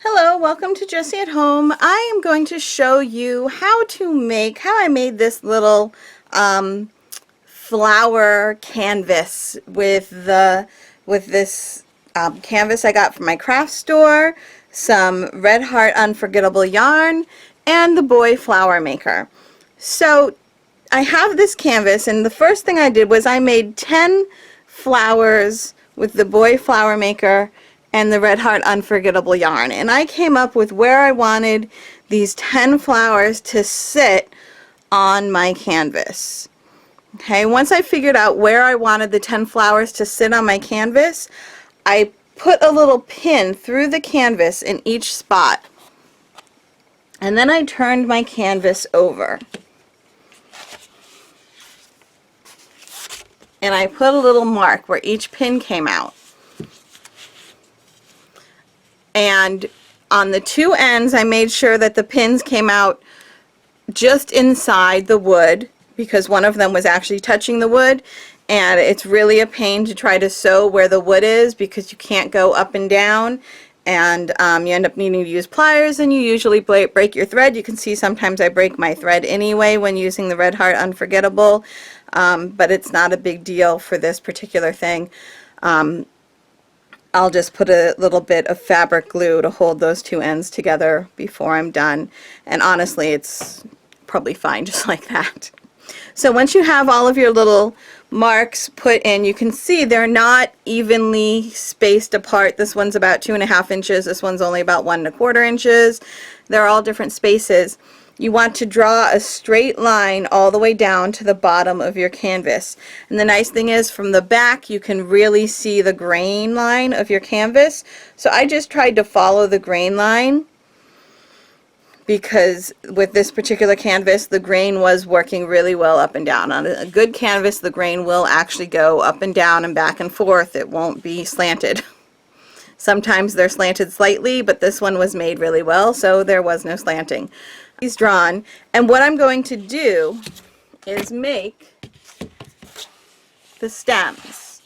Hello, welcome to Jessie at Home. I am going to show you how I made this little flower canvas with this canvas I got from my craft store, some Red Heart Unforgettable yarn, and the Boy Flower Maker. So I have this canvas, and the first thing I did was I made 10 flowers with the Boy Flower Maker and the Red Heart Unforgettable yarn, and I came up with where I wanted these 10 flowers to sit on my canvas. Okay, once I figured out where I wanted the 10 flowers to sit on my canvas, I put a little pin through the canvas in each spot, and then I turned my canvas over. And I put a little mark where each pin came out. And on the two ends, I made sure that the pins came out just inside the wood, because one of them was actually touching the wood, and it's really a pain to try to sew where the wood is because you can't go up and down, and you end up needing to use pliers, and you usually break your thread. You can see sometimes I break my thread anyway when using the Red Heart Unforgettable, but it's not a big deal for this particular thing. I'll just put a little bit of fabric glue to hold those two ends together before I'm done, and honestly it's probably fine just like that. So once you have all of your little marks put in, you can see they're not evenly spaced apart. This one's about 2.5 inches, this one's only about 1.25 inches. They're all different spaces. You want to draw a straight line all the way down to the bottom of your canvas. And the nice thing is, from the back you can really see the grain line of your canvas. So I just tried to follow the grain line, because with this particular canvas the grain was working really well up and down. On a good canvas the grain will actually go up and down and back and forth. It won't be slanted. Sometimes they're slanted slightly, but this one was made really well, so there was no slanting. He's drawn, and what I'm going to do is make the stems.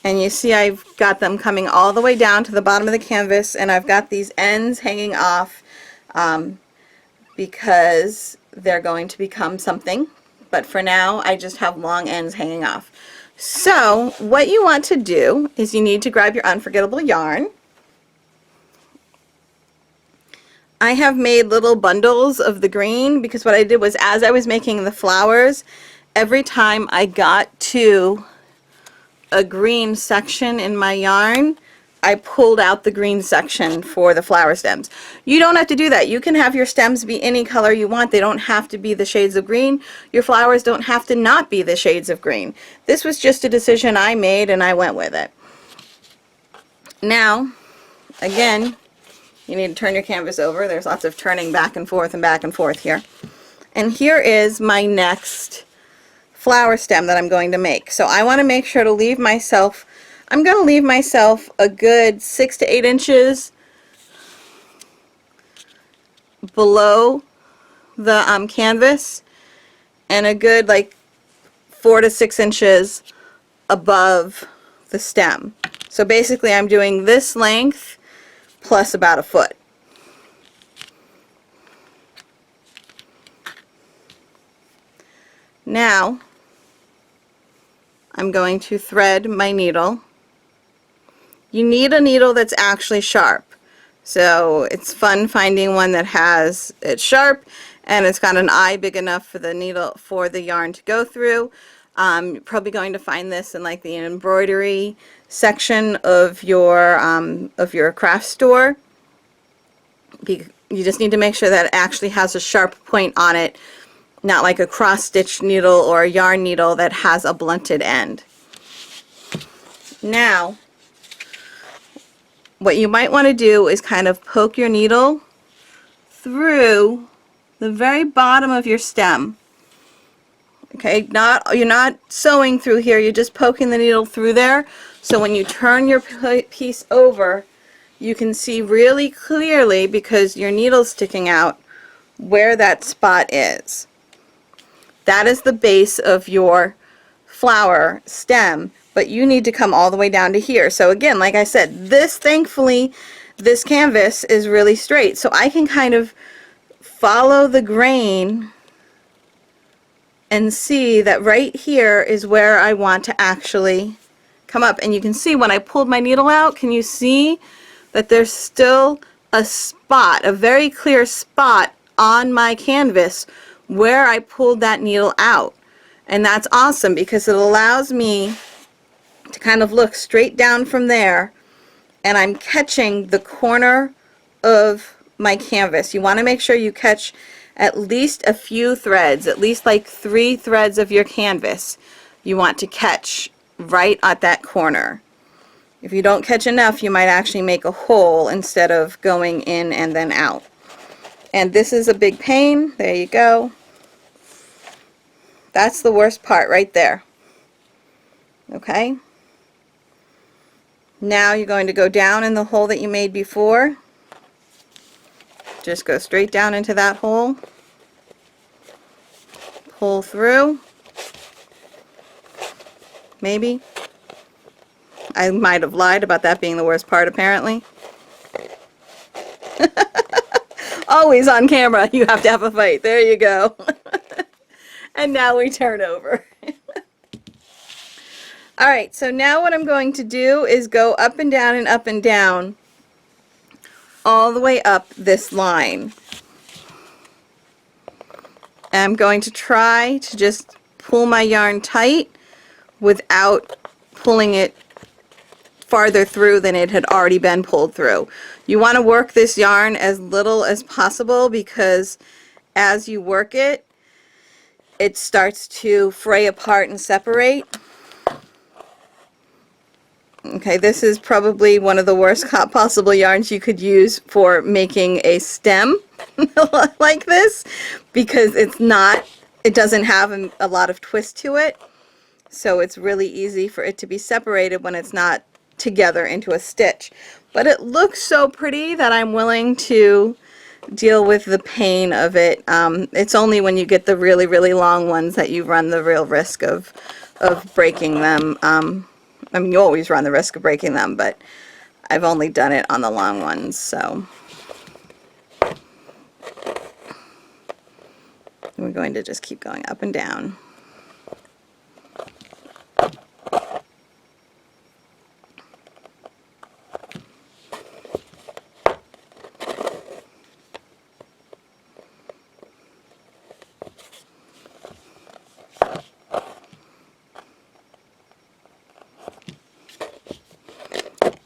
And you see I've got them coming all the way down to the bottom of the canvas, and I've got these ends hanging off because they're going to become something, but for now I just have long ends hanging off. So what you want to do is you need to grab your unforgettable yarn. I have made little bundles of the green because what I did was, as I was making the flowers, every time I got to a green section in my yarn, I pulled out the green section for the flower stems. You don't have to do that. You can have your stems be any color you want. They don't have to be the shades of green. Your flowers don't have to not be the shades of green. This was just a decision I made and I went with it. Now, again, you need to turn your canvas over. There's lots of turning back and forth here. And here is my next flower stem that I'm going to make. So I want to make sure to leave myself, I'm going to leave myself a good 6 to 8 inches below the canvas, and a good like 4 to 6 inches above the stem. So basically I'm doing this length plus about a foot. Now I'm going to thread my needle. You need a needle that's actually sharp. So it's fun finding one that has it's sharp and it's got an eye big enough for the needle, for the yarn to go through. You're probably going to find this in like the embroidery section of your craft store. You just need to make sure that it actually has a sharp point on it, not like a cross-stitch needle or a yarn needle that has a blunted end. Now, what you might want to do is kind of poke your needle through the very bottom of your stem. Okay, you're not sewing through here, you're just poking the needle through there, so when you turn your piece over you can see really clearly, because your needle's sticking out, where that spot is. That is the base of your flower stem, but you need to come all the way down to here. So again, like I said, this, thankfully, this canvas is really straight, so I can kind of follow the grain and see that right here is where I want to actually come up. And you can see when I pulled my needle out, can you see that there's still a spot, a very clear spot on my canvas where I pulled that needle out? And that's awesome because it allows me to kind of look straight down from there, and I'm catching the corner of my canvas. You want to make sure you catch at least a few threads, at least like 3 threads of your canvas you want to catch right at that corner. If you don't catch enough, you might actually make a hole instead of going in and then out. And this is a big pain. There you go. That's the worst part right there. Okay? Now you're going to go down in the hole that you made before. Just go straight down into that hole. Pull through. Maybe. I might have lied about that being the worst part, apparently. Always on camera, you have to have a fight. There you go. And now we turn over. Alright, so now what I'm going to do is go up and down and up and down all the way up this line. I'm going to try to just pull my yarn tight without pulling it farther through than it had already been pulled through. You want to work this yarn as little as possible because as you work it, it starts to fray apart and separate. Okay, this is probably one of the worst possible yarns you could use for making a stem like this, because it doesn't have a lot of twist to it, so it's really easy for it to be separated when it's not together into a stitch. But it looks so pretty that I'm willing to deal with the pain of it. It's only when you get the really, really long ones that you run the real risk of breaking them. I mean, you always run the risk of breaking them, but I've only done it on the long ones, so. We're going to just keep going up and down.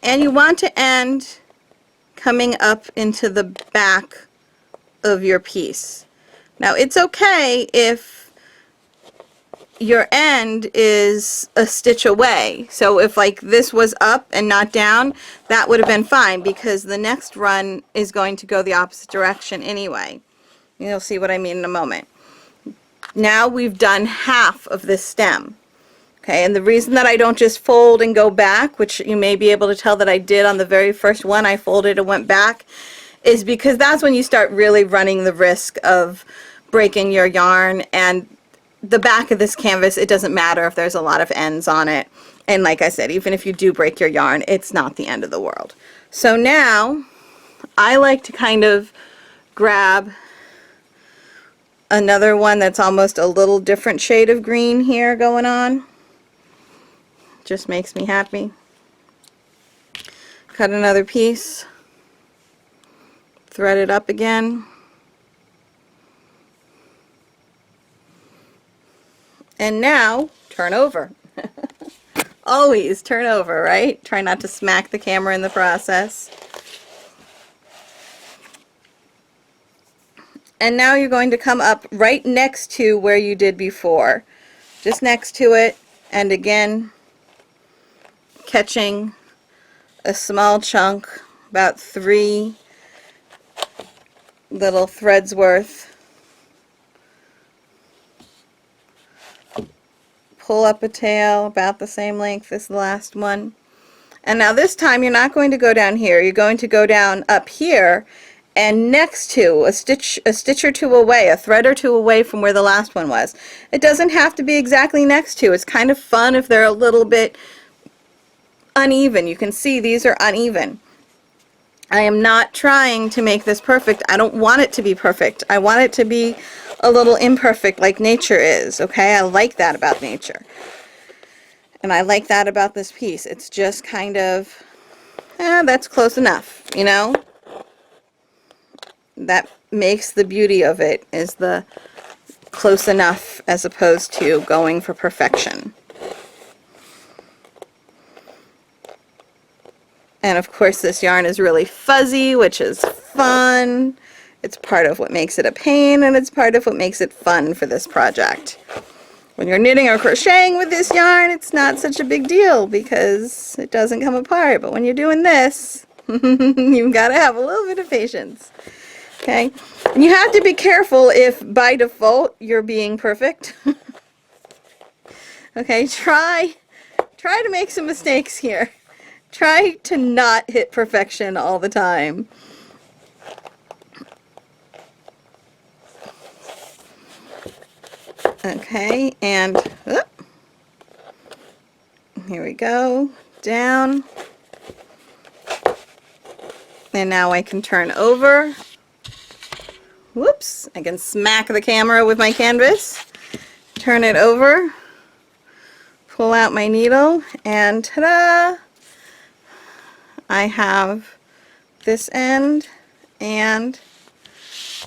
And you want to end coming up into the back of your piece. Now it's okay if your end is a stitch away. So if like this was up and not down, that would have been fine because the next run is going to go the opposite direction anyway. You'll see what I mean in a moment. Now we've done half of this stem. Okay, and the reason that I don't just fold and go back, which you may be able to tell that I did on the very first one, I folded and went back, is because that's when you start really running the risk of breaking your yarn. And the back of this canvas, it doesn't matter if there's a lot of ends on it. And like I said, even if you do break your yarn, it's not the end of the world. So now, I like to kind of grab another one that's almost a little different shade of green here going on. Just makes me happy. Cut another piece, thread it up again, and now turn over. Always turn over, right? Try not to smack the camera in the process. And now you're going to come up right next to where you did before, just next to it, and again catching a small chunk, about 3 little threads worth. Pull up a tail about the same length as the last one. And now this time you're not going to go down here, you're going to go down up here and next to a stitch or two away, a thread or two away from where the last one was. It doesn't have to be exactly next to. It's kind of fun if they're a little bit uneven. You can see these are uneven. I am not trying to make this perfect. I don't want it to be perfect. I want it to be a little imperfect like nature is, okay? I like that about nature. And I like that about this piece. It's just kind of, that's close enough, you know? That makes the beauty of it, is the close enough as opposed to going for perfection. And of course this yarn is really fuzzy, which is fun. It's part of what makes it a pain, and it's part of what makes it fun for this project. When you're knitting or crocheting with this yarn, it's not such a big deal because it doesn't come apart. But when you're doing this, you've got to have a little bit of patience. Okay? And you have to be careful if by default you're being perfect. Okay, try to make some mistakes here. Try to not hit perfection all the time. Okay, and here we go, down. And now I can turn over. Whoops, I can smack the camera with my canvas. Turn it over. Pull out my needle, and ta-da! I have this end, and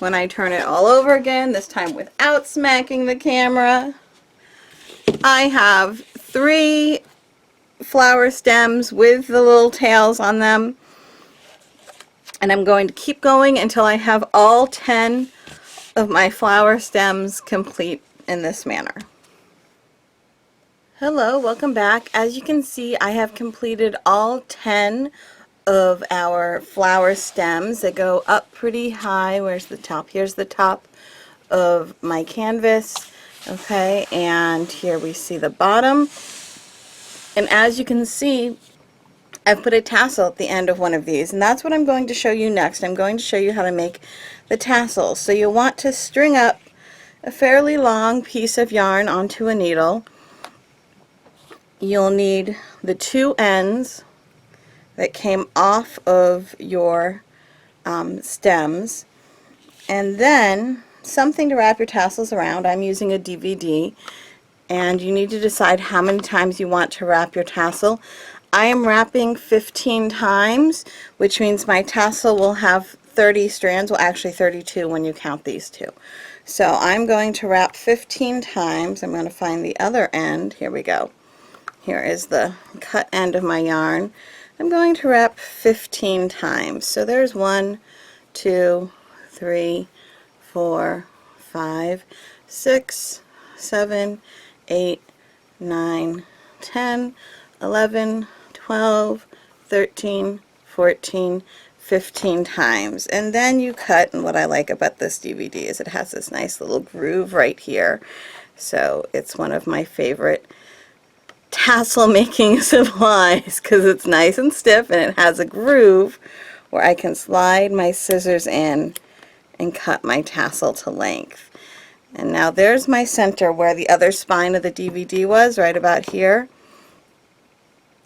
when I turn it all over again, this time without smacking the camera, I have 3 flower stems with the little tails on them, and I'm going to keep going until I have all 10 of my flower stems complete in this manner. Hello, welcome back. As you can see, I have completed all 10 of our flower stems that go up pretty high. Where's the top? Here's the top of my canvas. Okay, and here we see the bottom. And as you can see, I've put a tassel at the end of one of these, and that's what I'm going to show you next. I'm going to show you how to make the tassels. So you'll want to string up a fairly long piece of yarn onto a needle. You'll need the 2 ends that came off of your stems, and then something to wrap your tassels around. I'm using a DVD, and you need to decide how many times you want to wrap your tassel. I am wrapping 15 times, which means my tassel will have 30 strands, well actually 32 when you count these two. So I'm going to wrap 15 times. I'm going to find the other end. Here we go. Here is the cut end of my yarn. I'm going to wrap 15 times. So there's 1, 2, 3, 4, 5, 6, 7, 8, 9, 10, 11, 12, 13, 14, 15 times. And then you cut, and what I like about this DVD is it has this nice little groove right here. So it's one of my favorite tassel making supplies because it's nice and stiff and it has a groove where I can slide my scissors in and cut my tassel to length. And now there's my center where the other spine of the DVD was, right about here.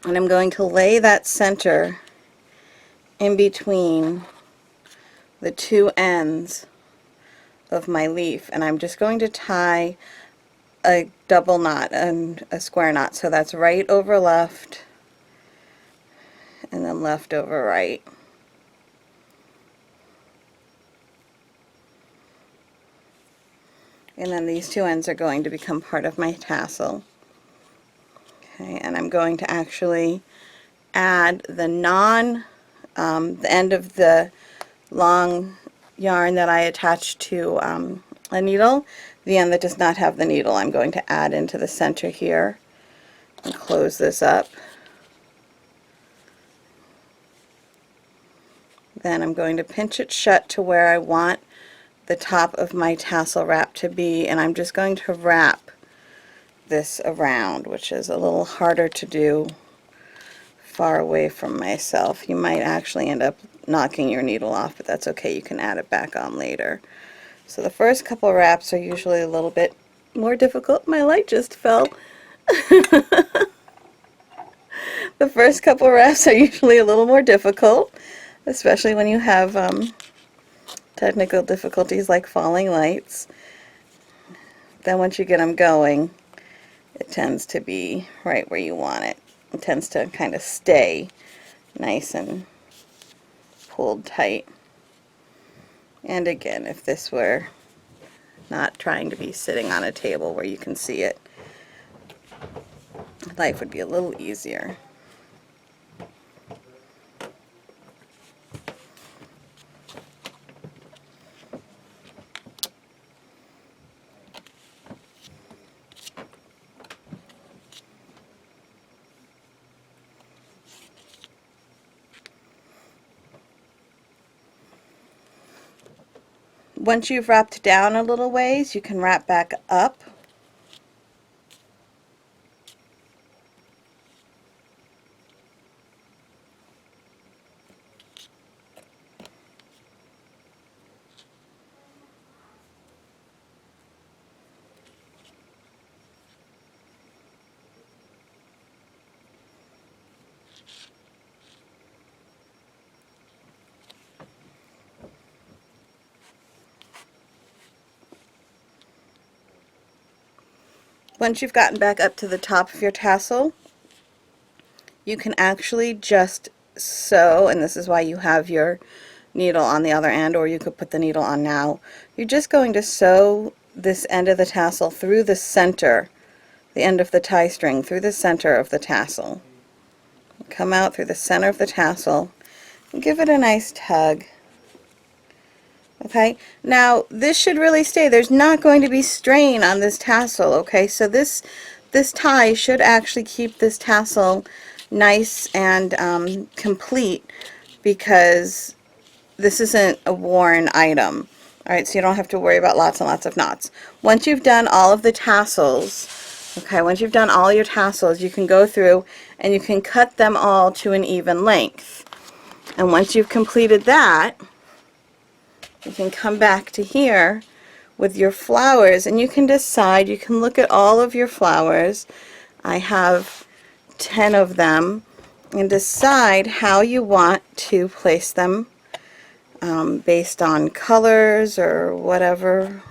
And I'm going to lay that center in between the 2 ends of my leaf, and I'm just going to tie a double knot and a square knot. So that's right over left and then left over right. And then these 2 ends are going to become part of my tassel. Okay, and I'm going to actually add the the end of the long yarn that I attached to a needle, the end that does not have the needle, I'm going to add into the center here and close this up. Then I'm going to pinch it shut to where I want the top of my tassel wrap to be, and I'm just going to wrap this around, which is a little harder to do far away from myself. You might actually end up knocking your needle off, but that's okay, you can add it back on later. So the first couple wraps are usually a little bit more difficult. My light just fell. The first couple wraps are usually a little more difficult. especially when you have technical difficulties like falling lights. Then once you get them going, it tends to be right where you want it. It tends to kind of stay nice and pulled tight. And again, if this were not trying to be sitting on a table where you can see it, life would be a little easier. Once you've wrapped down a little ways, you can wrap back up. Once you've gotten back up to the top of your tassel, you can actually just sew, and this is why you have your needle on the other end, or you could put the needle on now. You're just going to sew this end of the tassel through the center, the end of the tie string, through the center of the tassel. Come out through the center of the tassel and give it a nice tug. Okay, now this should really stay. There's not going to be strain on this tassel, okay? So this tie should actually keep this tassel nice and complete, because this isn't a worn item. Alright, so you don't have to worry about lots and lots of knots. Once you've done all of the tassels, okay, once you've done all your tassels, you can go through and you can cut them all to an even length. And once you've completed that, you can come back to here with your flowers, and you can decide, you can look at all of your flowers. I have 10 of them, and decide how you want to place them based on colors or whatever.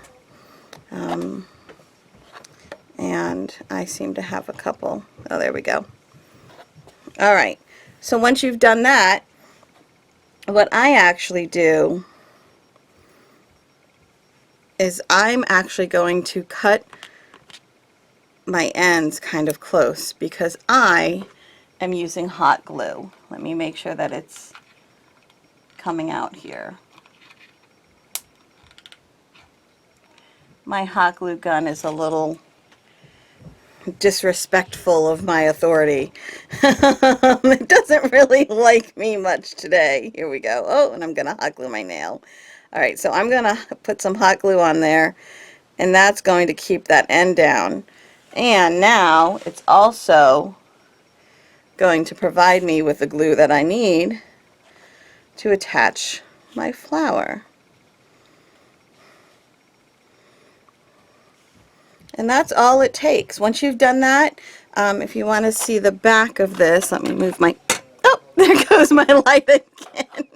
And I seem to have a couple. Oh, there we go. Alright, so once you've done that, what I actually do is I'm actually going to cut my ends kind of close, because I am using hot glue. Let me make sure that it's coming out here. My hot glue gun is a little disrespectful of my authority. It doesn't really like me much today. Here we go. Oh, and I'm gonna hot glue my nail. Alright, so I'm gonna put some hot glue on there, and that's going to keep that end down. And now it's also going to provide me with the glue that I need to attach my flower. And that's all it takes. Once you've done that, if you want to see the back of this, let me move my, oh, there goes my light again.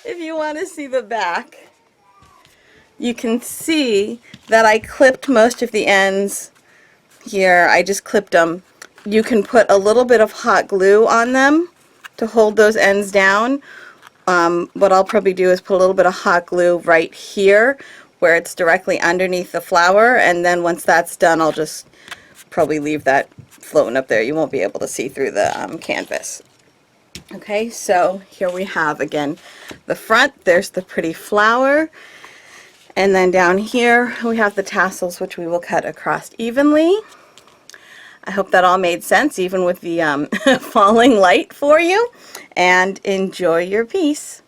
If you want to see the back, you can see that I clipped most of the ends here. I just clipped them. You can put a little bit of hot glue on them to hold those ends down. What I'll probably do is put a little bit of hot glue right here where it's directly underneath the flower, and then once that's done, I'll just probably leave that floating up there. You won't be able to see through the canvas. Okay, so here we have again the front. There's the pretty flower, and then down here we have the tassels, which we will cut across evenly. I hope that all made sense, even with the falling light for you, and enjoy your piece.